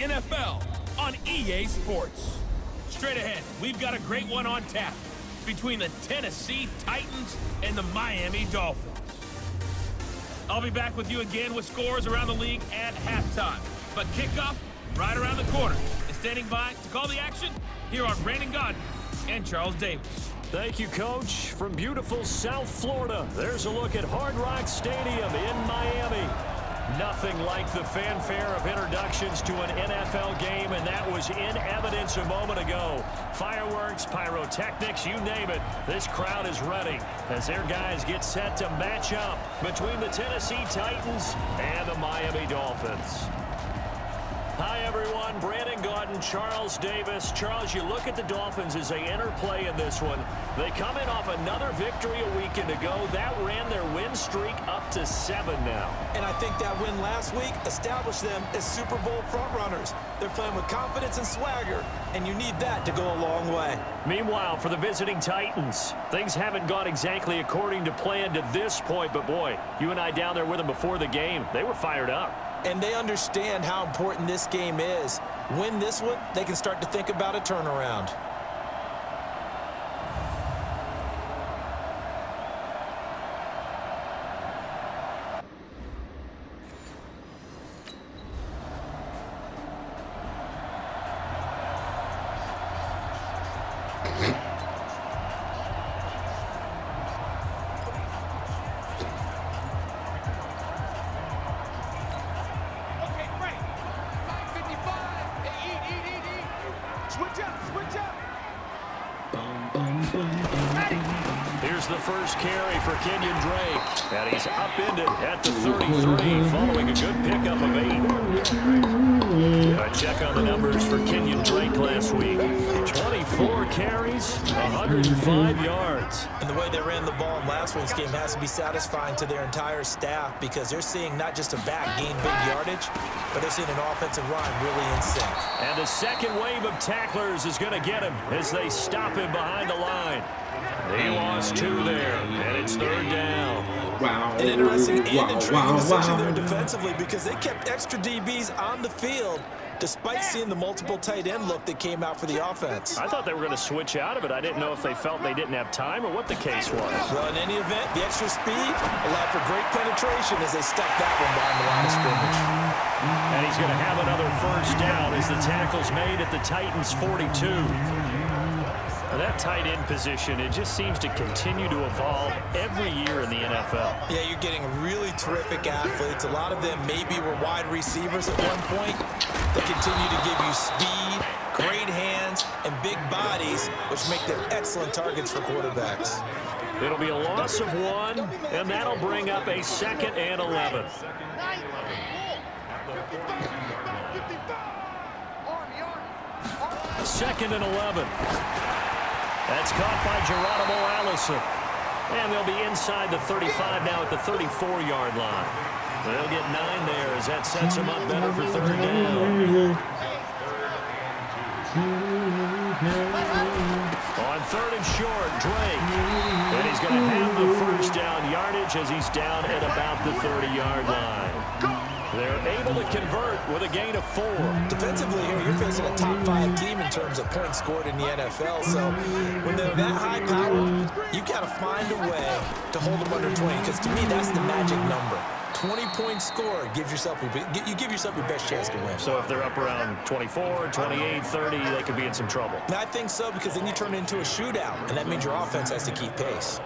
NFL on EA Sports. Straight ahead, we've got a great one on tap between the Tennessee Titans and the Miami Dolphins. I'll be back with you again with scores around the league at halftime. But kickoff right around the corner. And standing by to call the action, here are Brandon Godden and Charles Davis. Thank you, Coach. From beautiful South Florida, there's a look at Hard Rock Stadium in Miami. Nothing like the fanfare of introductions to an NFL game, and that was in evidence a moment ago. Fireworks, pyrotechnics, you name it. This crowd is ready as their guys get set to match up between the Tennessee Titans and the Miami Dolphins. Hi, everyone. Brandon Godden, Charles Davis. Charles, you look at the Dolphins as they enter play in this one. They come in off another victory a weekend ago. That ran their win streak up to 7 now. And I think that win last week established them as Super Bowl frontrunners. They're playing with confidence and swagger, and you need that to go a long way. Meanwhile, for the visiting Titans, things haven't gone exactly according to plan to this point. But, boy, you and I down there with them before the game, they were fired up. And they understand how important this game is. Win this one, they can start to think about a turnaround. Here's the first carry for Kenyon Drake, and he's upended at the 33 following a good pickup of 8. A check on the numbers for Kenyon Drake last week. 24 carries, 105 yards. And the way they ran the ball in last week's game has to be satisfying to their entire staff because they're seeing not just a back gain big yardage, but they're seeing an offensive line really in sync. And the second wave of tacklers is going to get him as they stop him behind the line. He lost 2 there, and it's 3rd down. Wow. An interesting and intriguing decision there defensively because they kept extra DBs on the field despite seeing the multiple tight end look that came out for the offense. I thought they were going to switch out of it. I didn't know if they felt they didn't have time or what the case was. Well, in any event, the extra speed allowed for great penetration as they stuck that one behind the line of scrimmage. And he's going to have another first down as the tackle's made at the Titans' 42. That tight end position, it just seems to continue to evolve every year in the NFL. Yeah, you're getting really terrific athletes. A lot of them maybe were wide receivers at one point. They continue to give you speed, great hands, and big bodies, which make them excellent targets for quarterbacks. It'll be a loss of 1, and that'll bring up a 2nd and 11. Second and 11. That's caught by Geronimo Allison. And they'll be inside the 35 now at the 34-yard line. They'll get 9 there as that sets them up better for 3rd down. On 3rd and short, Drake. And he's going to have the first down yardage as he's down at about the 30-yard line. They're able to convert with a gain of 4. Defensively here, you're facing a top 5 team in terms of points scored in the NFL. So when they're that high power, you've got to find a way to hold them under 20. Because to me, that's the magic number. 20-point score gives yourself you give yourself your best chance to win. So if they're up around 24, 28, 30, they could be in some trouble. And I think so because then you turn it into a shootout, and that means your offense has to keep pace.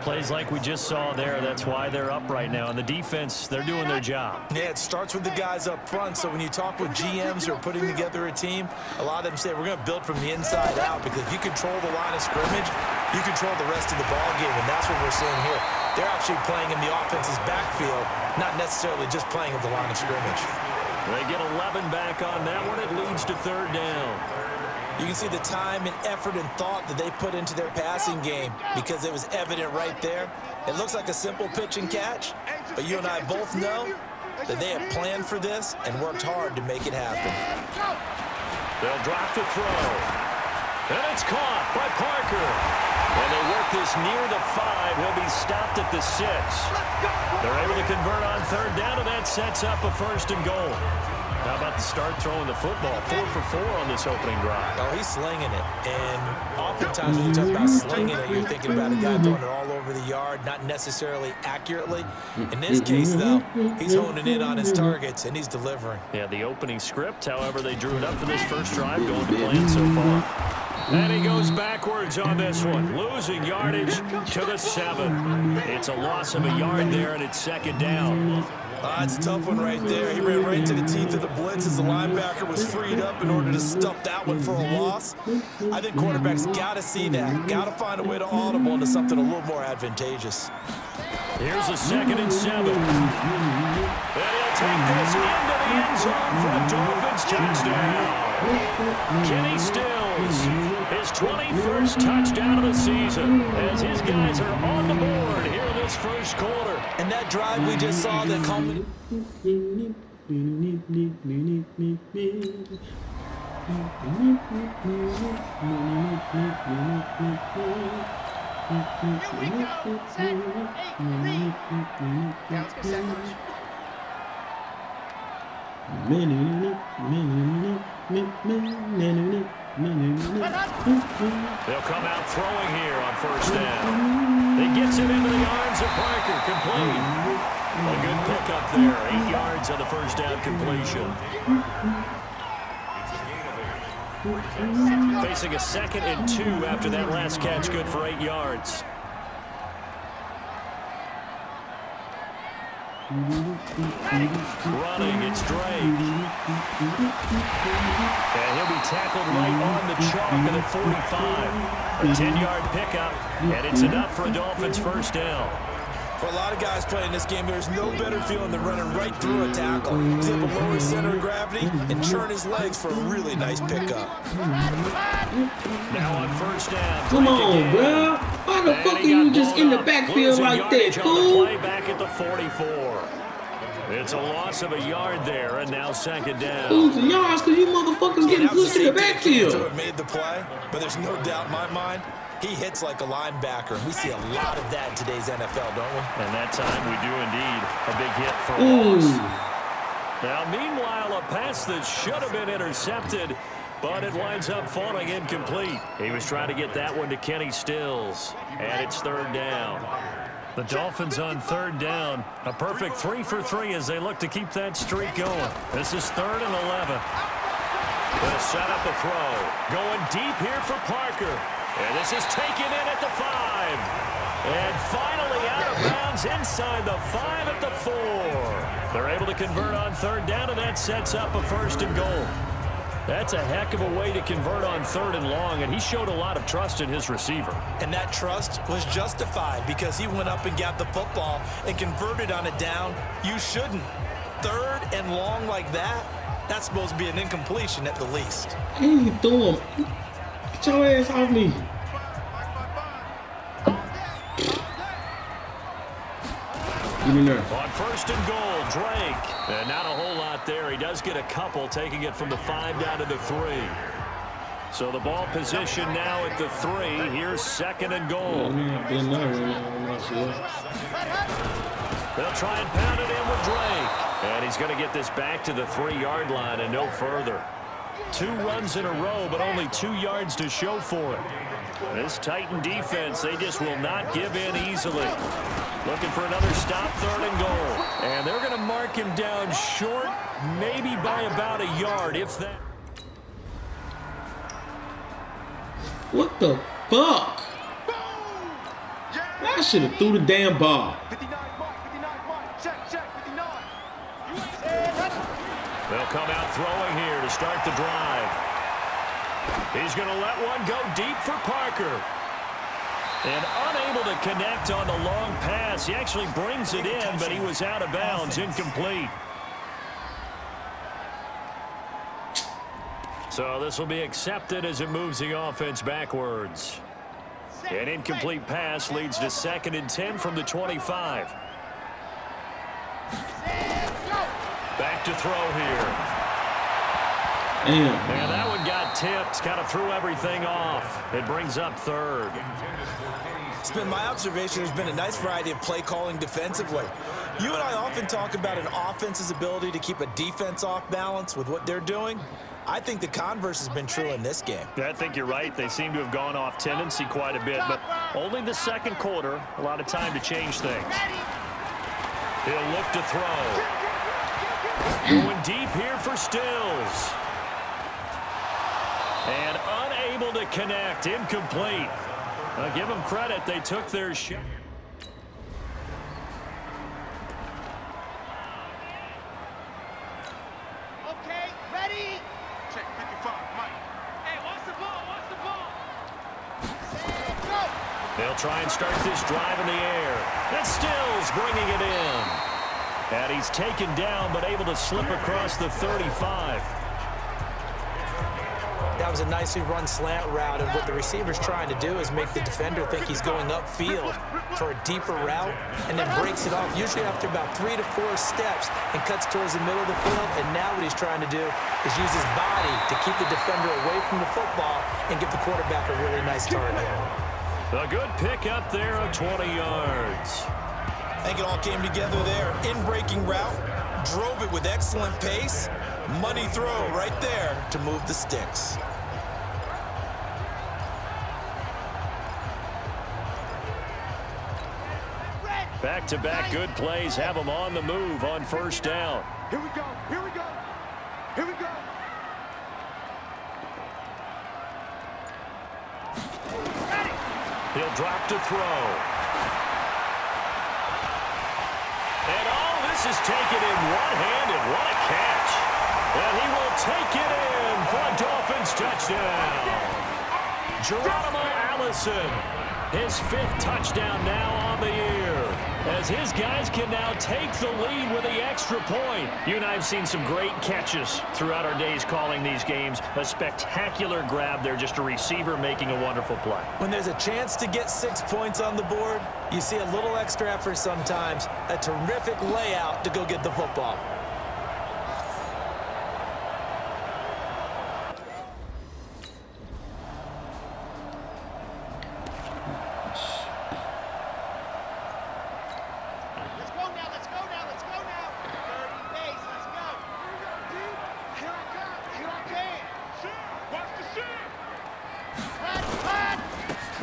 Plays like we just saw there, that's why they're up right now. And the defense, they're doing their job. Yeah, it starts with the guys up front. So when you talk with GMs who are putting together a team, a lot of them say we're going to build from the inside out because if you control the line of scrimmage, you control the rest of the ball game, and that's what we're seeing here. They're actually playing in the offense's backfield, not necessarily just playing at the line of scrimmage. They get 11 back on that one. It leads to 3rd down. You can see the time and effort and thought that they put into their passing game because it was evident right there. It looks like a simple pitch and catch, but you and I both know that they have planned for this and worked hard to make it happen. They'll drop the throw. And it's caught by Parker. And they work this near the 5. He'll be stopped at the 6. They're able to convert on 3rd down, and that sets up a 1st and goal. How about the start throwing the football? 4 for 4 on this opening drive. Oh, he's slinging it. And oftentimes when you talk about slinging it, you're thinking about a guy throwing it all over the yard, not necessarily accurately. In this case, though, he's honing in on his targets, and he's delivering. Yeah, the opening script, however, they drew it up for this first drive, going to plan so far. And he goes backwards on this one, losing yardage to the 7. It's a loss of a yard there, and it's second down. It's a tough one right there. He ran right to the teeth of the blitz as the linebacker was freed up in order to stuff that one for a loss. I think quarterbacks got to see that. Got to find a way to audible into something a little more advantageous. Here's a 2nd and 7. And he'll take this into the end zone for a Dolphins touchdown. Kenny Stills, his 21st touchdown of the season, as his guys are on the board here in this first quarter. And that drive we just saw that culminated. They'll come out throwing here on first down. It gets it into the arms of Parker, complete. A good pickup there, 8 yards on the first down completion. Facing a 2nd and 2 after that last catch, good for 8 yards. Running, it's Drake. And he'll be tackled right on the chalk at the 45. A 10-yard pickup, and it's enough for a Dolphins first down. For a lot of guys playing this game, there's no better feeling than running right through a tackle. He's able to lower his center of gravity and churn his legs for a really nice pickup. Now on first down. Come on, bro. Why the fuck are you just in the backfield like that, fool? Play back at the 44. It's a loss of a yard there, and now second down. Losing yards because you motherfuckers getting pushed in the backfield. Made the play, but there's no doubt in my mind, he hits like a linebacker. We see a lot of that in today's NFL, don't we? And that time we do indeed. A big hit for a loss. Now, meanwhile, a pass that should have been intercepted, but it winds up falling incomplete. He was trying to get that one to Kenny Stills, and it's third down. The Dolphins on third down. A perfect 3 for 3 as they look to keep that streak going. This is 3rd and 11. They'll set up a throw. Going deep here for Parker. And this is taken in at the 5. And finally out of bounds inside the 5 at the 4. They're able to convert on third down, and that sets up a 1st and goal. That's a heck of a way to convert on 3rd and long, and he showed a lot of trust in his receiver. And that trust was justified because he went up and got the football and converted on a down. You shouldn't. 3rd and long like that, that's supposed to be an incompletion at the least. Hey, throw him. Get your ass off me. Give me there. On 1st and goal, Drake. And not a whole lot there. He does get a couple, taking it from the 5 down to the 3. So the ball position now at the 3. Here's 2nd and goal. They'll try and pound it in with Drake. And he's going to get this back to the 3-yard line and no further. 2 runs in a row, but only 2 yards to show for it. This Titan defense, they just will not give in easily. Looking for another stop, 3rd and goal. And they're going to mark him down short, maybe by about a yard, if that. What the fuck? I should have threw the damn ball. They'll come out throwing here to start the drive. He's going to let one go deep for Parker. And unable to connect on the long pass. He actually brings it in, but he was out of bounds, incomplete. So this will be accepted as it moves the offense backwards. An incomplete pass leads to 2nd and 10 from the 25. Back to throw here. And that one got tipped, kind of threw everything off. It brings up 3rd. It's been my observation there's been a nice variety of play calling defensively. You and I often talk about an offense's ability to keep a defense off balance with what they're doing. I think the converse has been true in this game. Yeah, I think you're right. They seem to have gone off tendency quite a bit, but only the second quarter, a lot of time to change things. He'll look to throw. Going deep here for Stills. And unable to connect, incomplete. I'll give them credit, they took their shot. Okay, ready? Check 55, Mike. Hey, watch the ball, watch the ball. Set, go. They'll try and start this drive in the air. That's Stills bringing it in. And he's taken down, but able to slip across the 35. That was a nicely run slant route, and what the receiver's trying to do is make the defender think he's going upfield for a deeper route, and then breaks it off, usually after about 3 to 4 steps, and cuts towards the middle of the field. And now what he's trying to do is use his body to keep the defender away from the football and give the quarterback a really nice target. A good pick up there of 20 yards. I think it all came together there. In-breaking route, drove it with excellent pace. Money throw right there to move the sticks. Back-to-back good plays have them on the move on first down. Here we go, here we go, here we go. Ready. He'll drop to throw. And this is taken in one-handed. What a catch. And he will take it in for a Dolphins touchdown. Geronimo Allison, his 5th touchdown now on the year, as his guys can now take the lead with the extra point. You and I have seen some great catches throughout our days calling these games. A spectacular grab there, just a receiver making a wonderful play. When there's a chance to get 6 points on the board, you see a little extra effort sometimes, a terrific layout to go get the football.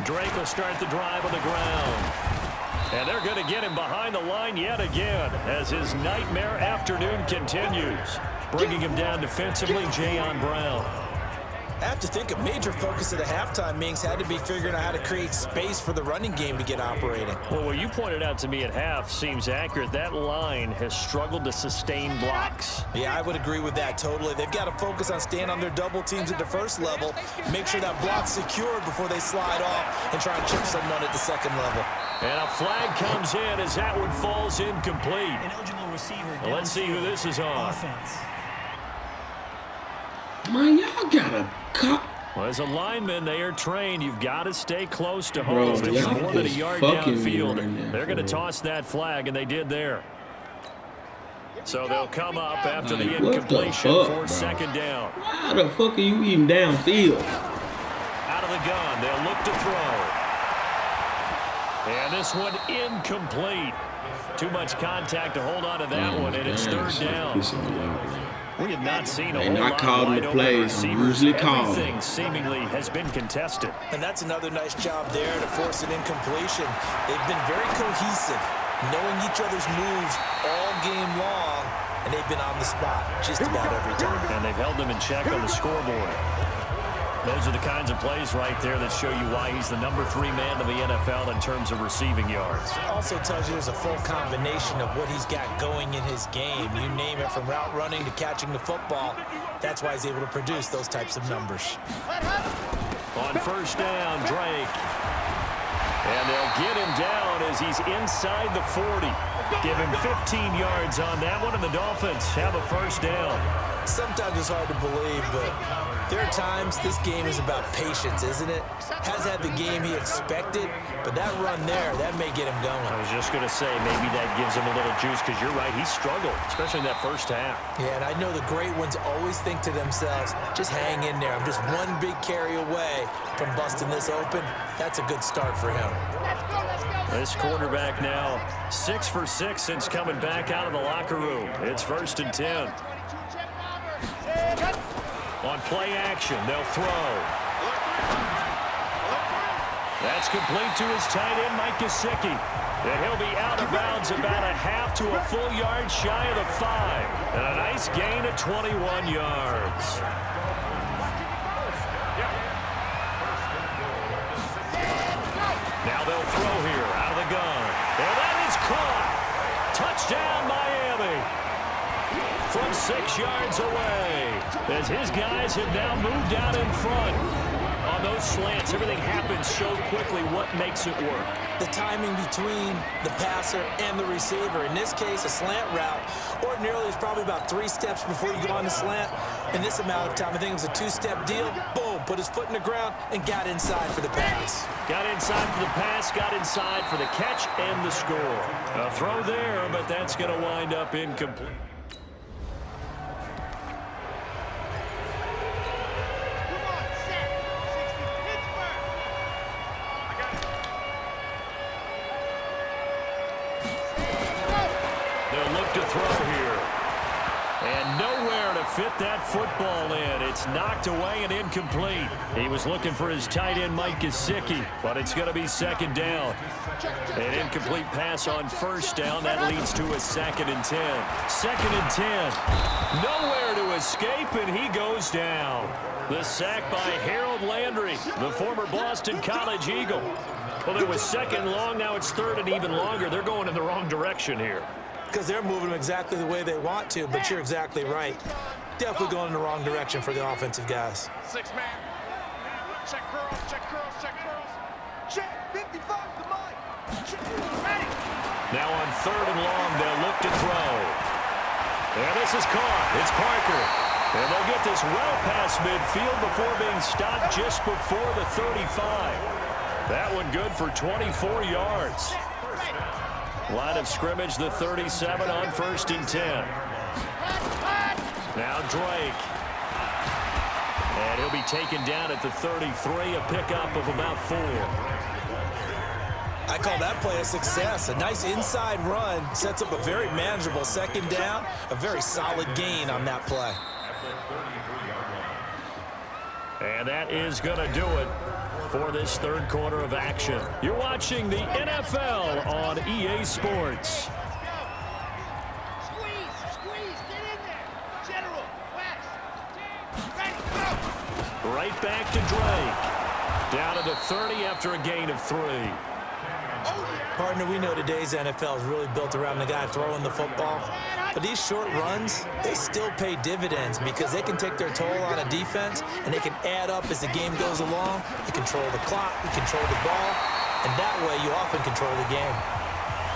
Drake will start the drive on the ground. And they're going to get him behind the line yet again as his nightmare afternoon continues. Bringing him down defensively, Jayon Brown. I have to think a major focus of the halftime meetings had to be figuring out how to create space for the running game to get operating. Well, what you pointed out to me at half seems accurate. That line has struggled to sustain blocks. Yeah, I would agree with that totally. They've got to focus on staying on their double teams at the first level, make sure that block's secured before they slide off and try and chip someone at the second level. And a flag comes in as that one falls incomplete. Ineligible receiver. Well, let's see who this is on. Offense. Man, y'all gotta cut. Well, as a lineman, they are trained. You've got to stay close to home. Bro, If you're y'all more than a is yard fucking me downfield, right now, they're going to bro. toss that flag, and they did there. So they'll come up after the Like, what the incompletion fuck, for bro? second down. How the fuck are you even downfield? Out of the gun, they'll look to throw. And this one incomplete. Too much contact to hold on to that one, and it's third down. We have not seen a They whole not lot calling wide the open plays. receivers. Usually call them. Everything seemingly has been contested. And that's another nice job there to force an incompletion. They've been very cohesive, knowing each other's moves all game long, and they've been on the spot just about every time. And they've held them in check on the scoreboard. Those are the kinds of plays right there that show you why he's the number 3 man in the NFL in terms of receiving yards. Also tells you there's a full combination of what he's got going in his game. You name it, from route running to catching the football. That's why he's able to produce those types of numbers. On first down, Drake. And they'll get him down as he's inside the 40. Give him 15 yards on that one, and the Dolphins have a first down. Sometimes it's hard to believe, but there are times this game is about patience, isn't it? Has had the game he expected, but that run there, that may get him going. I was just going to say, maybe that gives him a little juice, because you're right, he struggled, especially in that first half. Yeah, and I know the great ones always think to themselves, just hang in there. I'm just one big carry away from busting this open. That's a good start for him. Let's go, let's go. This quarterback now 6 for 6 since coming back out of the locker room. It's 1st and 10. 22 Jet Roberts. On play action, they'll throw. That's complete to his tight end, Mike Gesicki. And he'll be out of bounds about a half to a full yard shy of the 5. And a nice gain of 21 yards. Now they'll throw here out of the gun. And that is caught. Touchdown, Miami. From 6 yards away. As his guys have now moved out in front. On those slants, everything happens so quickly. What makes it work? The timing between the passer and the receiver. In this case, a slant route. Ordinarily, it's probably about 3 steps before you go on the slant. In this amount of time, I think it was a 2-step deal. Boom, put his foot in the ground and got inside for the pass. Got inside for the pass, got inside for the catch and the score. A throw there, but that's going to wind up incomplete. To throw here. And nowhere to fit that football in. It's knocked away and incomplete. He was looking for his tight end, Mike Gesicki, but it's going to be 2nd down. An incomplete pass on 1st down. That leads to a 2nd and 10. 2nd and 10. Nowhere to escape, and he goes down. The sack by Harold Landry, the former Boston College Eagle. Well, it was 2nd long. Now it's 3rd and even longer. They're going in the wrong direction here. Because they're moving them exactly the way they want to, but you're exactly right. Definitely going in the wrong direction for the offensive guys. 6-man. Check curls, check curls, check curls. Check 55 to mine. Ready. Now on 3rd and long, they'll look to throw. And this is caught. It's Parker. And they'll get this well past midfield before being stopped just before the 35. That one good for 24 yards. Line of scrimmage, the 37 on 1st and 10. Now Drake. And he'll be taken down at the 33, a pickup of about 4. I call that play a success. A nice inside run sets up a very manageable 2nd down. A very solid gain on that play. And that is going to do it for this 3rd quarter of action. You're watching the NFL on EA Sports. Squeeze, squeeze, get in there. General, West. Ready, go. Right back to Drake. Down to the 30 after a gain of 3. Partner, we know today's NFL is really built around the guy throwing the football. But these short runs, they still pay dividends because they can take their toll on a defense and they can add up as the game goes along. You control the clock, you control the ball, and that way you often control the game.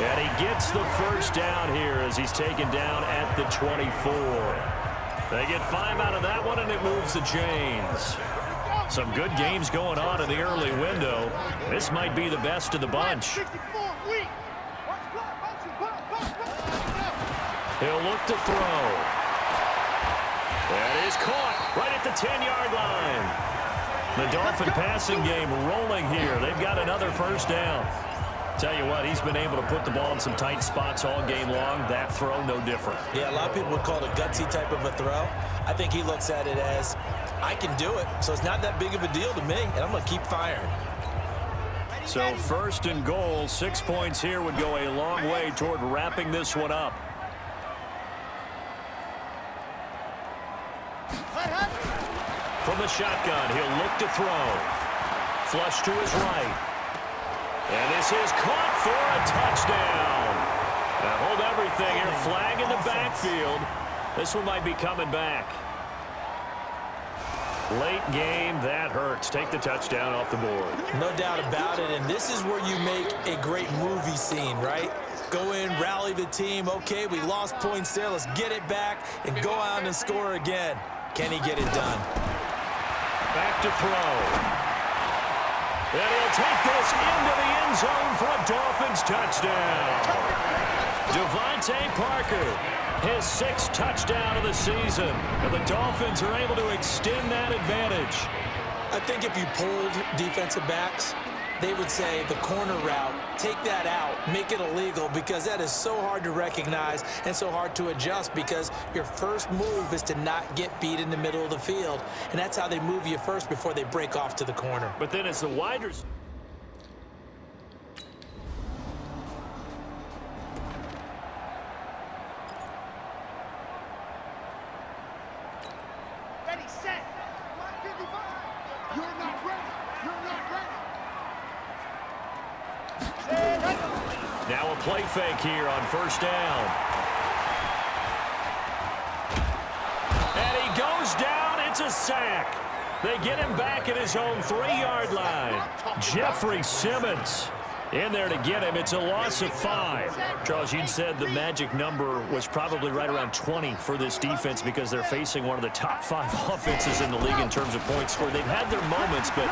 And he gets the 1st down here as he's taken down at the 24. They get 5 out of that one, and it moves the chains. Some good games going on in the early window. This might be the best of the bunch. He'll look to throw. That is caught right at the 10-yard line. The Dolphin passing game rolling here. They've got another 1st down. Tell you what, he's been able to put the ball in some tight spots all game long. That throw, no different. Yeah, a lot of people would call it a gutsy type of a throw. I think he looks at it as, I can do it, so it's not that big of a deal to me, and I'm going to keep firing. So 1st and goal, 6 points here would go a long way toward wrapping this one up. From the shotgun, he'll look to throw. Flush to his right. And this is caught for a touchdown. Now hold everything here. Flag in the backfield. This one might be coming back. Late game, that hurts. Take the touchdown off the board. No doubt about it, and this is where you make a great movie scene, right? Go in, rally the team. Okay, we lost points there. Let's get it back and go out and score again. Can he get it done? Back to throw. And he'll take this into the end zone for a Dolphins touchdown. Devontae Parker, his 6th touchdown of the season. And the Dolphins are able to extend that advantage. I think if you polled defensive backs, they would say the corner route, take that out, make it illegal, because that is so hard to recognize and so hard to adjust, because your first move is to not get beat in the middle of the field. And that's how they move you first before they break off to the corner. But then it's the widers. Ready, set. 155. You're not ready. You're not ready. Now a play fake here on first down. And he goes down. It's a sack. They get him back at his own 3-yard line. Jeffrey Simmons in there to get him. It's a loss of 5. Charles, you'd said the magic number was probably right around 20 for this defense because they're facing one of the top 5 offenses in the league in terms of points scored. They've had their moments, but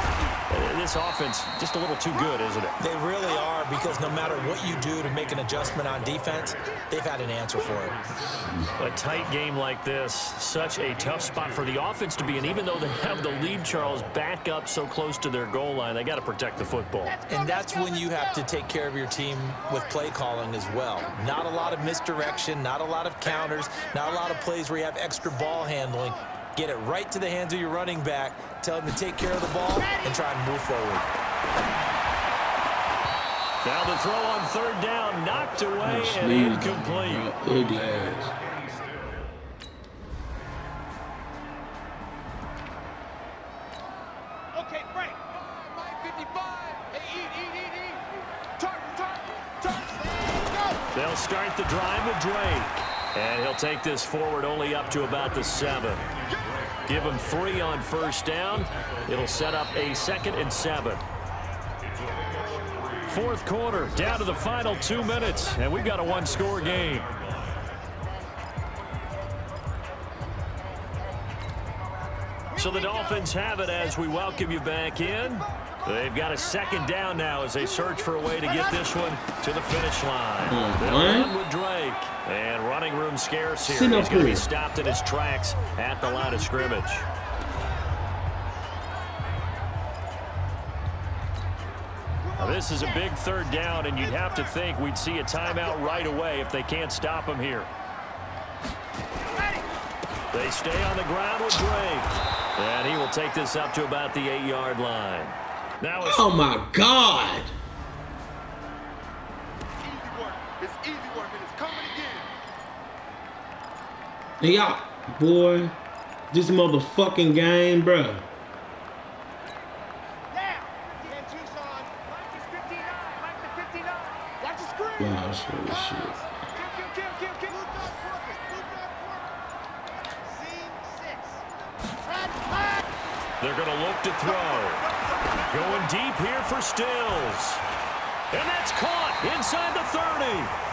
this offense just a little too good, isn't it? They really are, because no matter what you do to make an adjustment on defense, they've had an answer for it. A tight game like this, such a tough spot for the offense to be in. Even though they have the lead, Charles, back up so close to their goal line, they got to protect the football. And that's when you have to take care of your team with play calling as well. Not a lot of misdirection, not a lot of counters, not a lot of plays where you have extra ball handling. Get it right to the hands of your running back, tell him to take care of the ball, and try and move forward. Now the throw on 3rd down, knocked away and incomplete. Ugly ass. Okay, break. 55. Hey, eat. Turn. Go. They'll start the drive with Drake. And he'll take this forward only up to about the 7. Give him 3 on first down. It'll set up a 2nd and 7. 4th quarter, down to the final 2 minutes, and we've got a 1-score game. So the Dolphins have it as we welcome you back in. They've got a 2nd down now as they search for a way to get this one to the finish line. They'll run with Drake, and running room scarce here. He's going to be stopped in his tracks at the line of scrimmage. Now, this is a big 3rd down, and you'd have to think we'd see a timeout right away if they can't stop him here. They stay on the ground with Drake, and he will take this up to about the 8-yard line. Now oh my God! Easy work. It's easy work, and it's coming again. Hey, y'all, boy, this motherfucking game, bruh. Wow, that's really shit. They're going to look to throw. Going deep here for Stills. And that's caught inside the 30.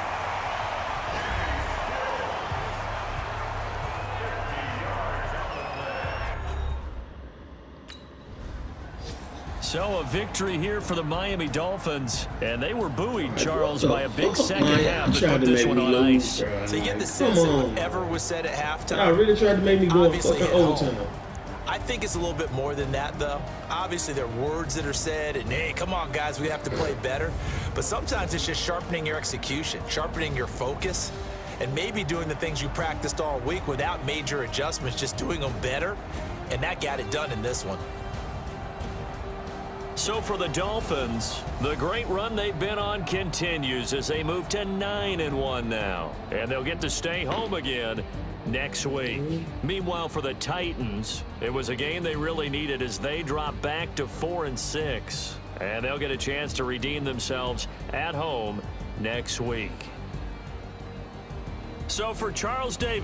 So a victory here for the Miami Dolphins, and they were buoyed, Charles, by a big second half to put this one on ice. So you get the sense that whatever was said at halftime, I really tried to make me go fucking overtime. I think it's a little bit more than that, though. Obviously, there are words that are said, and hey, come on, guys, we have to play better. But sometimes it's just sharpening your execution, sharpening your focus, and maybe doing the things you practiced all week without major adjustments, just doing them better. And that got it done in this one. So for the Dolphins, the great run they've been on continues as they move to 9-1 now. And they'll get to stay home again next week. Meanwhile, for the Titans, it was a game they really needed as they drop back to 4-6. And they'll get a chance to redeem themselves at home next week. So for Charles Davis,